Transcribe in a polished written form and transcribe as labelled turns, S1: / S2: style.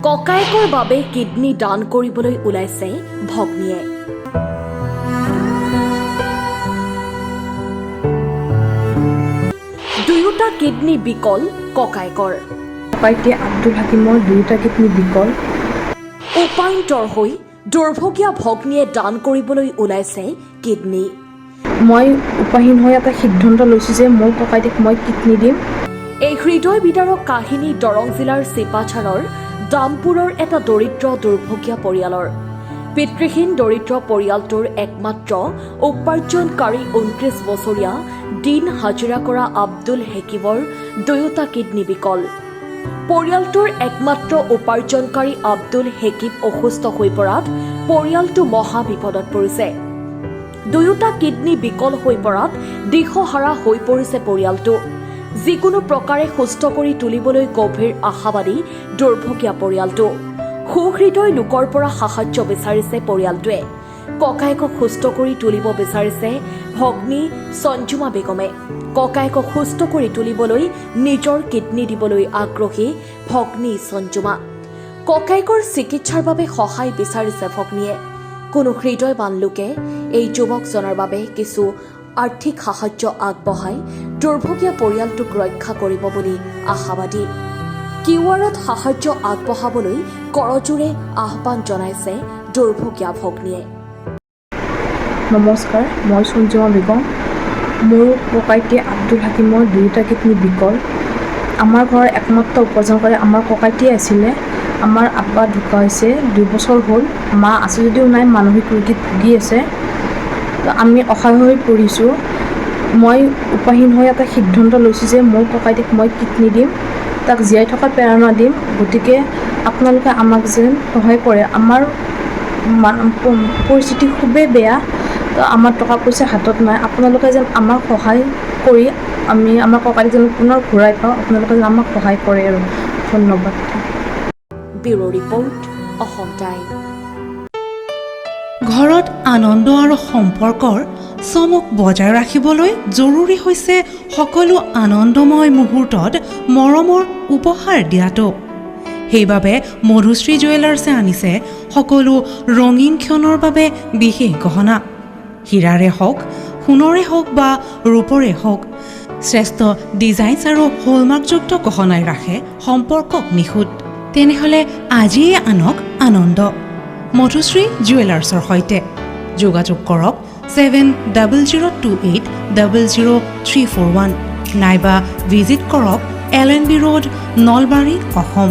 S1: ককায়েকৰ বাবে কিডনী দান কৰিবলৈ ওলাইছে ভগ্নীয়ে। দুয়োটা কিডনী বিকল ককায়েকৰ।
S2: ককাইটি আব্দুল হাকিমৰ দুয়োটা কিডনী বিকল।
S1: উপায়ন্তৰ হৈ দুৰ্ভগীয়া ভগ্নীয়ে দান কৰিবলৈ ওলাইছে কিডনী।
S2: মই উপায়হীন হৈ এটা সিদ্ধান্ত লৈছোঁ যে মোৰ ককাইটিক মই কিডনী দিম।
S1: এই হৃদয় বিদাৰক কাহিনী দৰং জিলাৰ চিপাঝাৰৰ দামপুৰৰ এটা দৰিদ্ৰ দুৰ্ভগীয়া পৰিয়ালৰ। পিতৃহীন দৰিদ্ৰ পৰিয়ালটোৰ একমাত্ৰ উপাৰ্জনকাৰী 29 বছৰীয়া দিন হাজিৰা কৰা আব্দুল হেকিমৰ দুয়োটা কিডনী বিকল। পৰিয়ালটোৰ একমাত্ৰ উপাৰ্জনকাৰী আব্দুল হেকিম অসুস্থ হৈ পৰাত পৰিয়ালটো মহা বিপদত পৰিছে। দুয়োটা কিডনী বিকল হৈ পৰাত দিশহাৰা হৈ পৰিছে পৰিয়ালটো। যিকোনো প্ৰকাৰে সুস্থ কৰি তুলিবলৈ গভীৰ আশাবাদী দুৰ্ভগীয়া পৰিয়ালটো। সুহৃদয় লোকৰ পৰা সাহায্য বিচাৰিছে পৰিয়ালটোৱে। ককায়েকক সুস্থ কৰি তুলিব বিচাৰিছে ভগ্নী সঞ্জুমা বেগমে। ককায়েকক সুস্থ কৰি তুলিবলৈ নিজৰ কিডনী দিবলৈ আগ্ৰহী ভগ্নী সঞ্জুমা। ককায়েকৰ চিকিৎসাৰ বাবে সহায় বিচাৰিছে ভগ্নীয়ে। কোনো হৃদয়বান লোকে এই যুৱকজনৰ বাবে কিছু আৰ্থিক সাহায্য আগবঢ়াই দুৰ্ভগীয়া পৰিয়ালটোক ৰক্ষা কৰিব বুলি আশাবাদী। কিউআৰত সাহায্য আগবঢ়াবলৈ কৰজোৰে আহ্বান জনাইছে দুৰ্ভগীয়া ভগ্নীয়ে।
S2: নমস্কাৰ, মই সঞ্জুমা বেগম। মোৰ ককাইটি আব্দুল হাকিমৰ দুয়োটা কিডনী বিকল। আমাৰ ঘৰৰ একমাত্ৰ উপাৰ্জনকাৰী আমাৰ ককাইটিয়ে আছিলে। আমাৰ আব্বা ঢুকাইছে 2 বছৰ হ'ল। মা আছে যদিও নাই, মানসিক ৰোগীত ভুগি আছে। তো আমি অসহায় হৈ পৰিছোঁ। মই উপায়হীন হৈ এটা সিদ্ধান্ত লৈছোঁ যে মোৰ ককাইটিক মই কিডনী দিম, তাক জীয়াই থকাৰ প্ৰেৰণা দিম। গতিকে আপোনালোকে আমাক যেন সহায় কৰে। আমাৰ পৰিস্থিতি খুবেই বেয়া। তো আমাৰ টকা পইচা হাতত নাই। আপোনালোকে যেন আমাক সহায় কৰি আমি আমাৰ ককাইটিক যেন পুনৰ ঘূৰাই পাওঁ, আপোনালোকে যেন আমাক সহায় কৰে আৰু। ধন্যবাদ।
S1: Bureau report, Assam time.
S3: ঘৰত আনন্দ আৰু সম্পৰ্কৰ চমক বজাই ৰাখিবলৈ জৰুৰী হৈছে সকলো আনন্দময় মুহূৰ্তত মৰমৰ উপহাৰ দিয়াটো। সেইবাবে মধুশ্ৰী জুৱেলাৰ্ছে আনিছে সকলো ৰঙীন ক্ষণৰ বাবে বিশেষ গহনা। হীৰাৰে হওক, সোণৰে হওক বা ৰূপৰে হওক, শ্ৰেষ্ঠ ডিজাইনছ আৰু হলমাৰ্কযুক্ত গহনাই ৰাখে সম্পৰ্কক নিখুঁত। তেনেহ'লে আজিয়ে আনক আনন্দ মধুশ্ৰী জুৱেলাৰ্ছৰ সৈতে। যোগাযোগ কৰক 7002800341 নাইবা ভিজিট কৰক LNB ৰোড, নলবাৰী, অসম।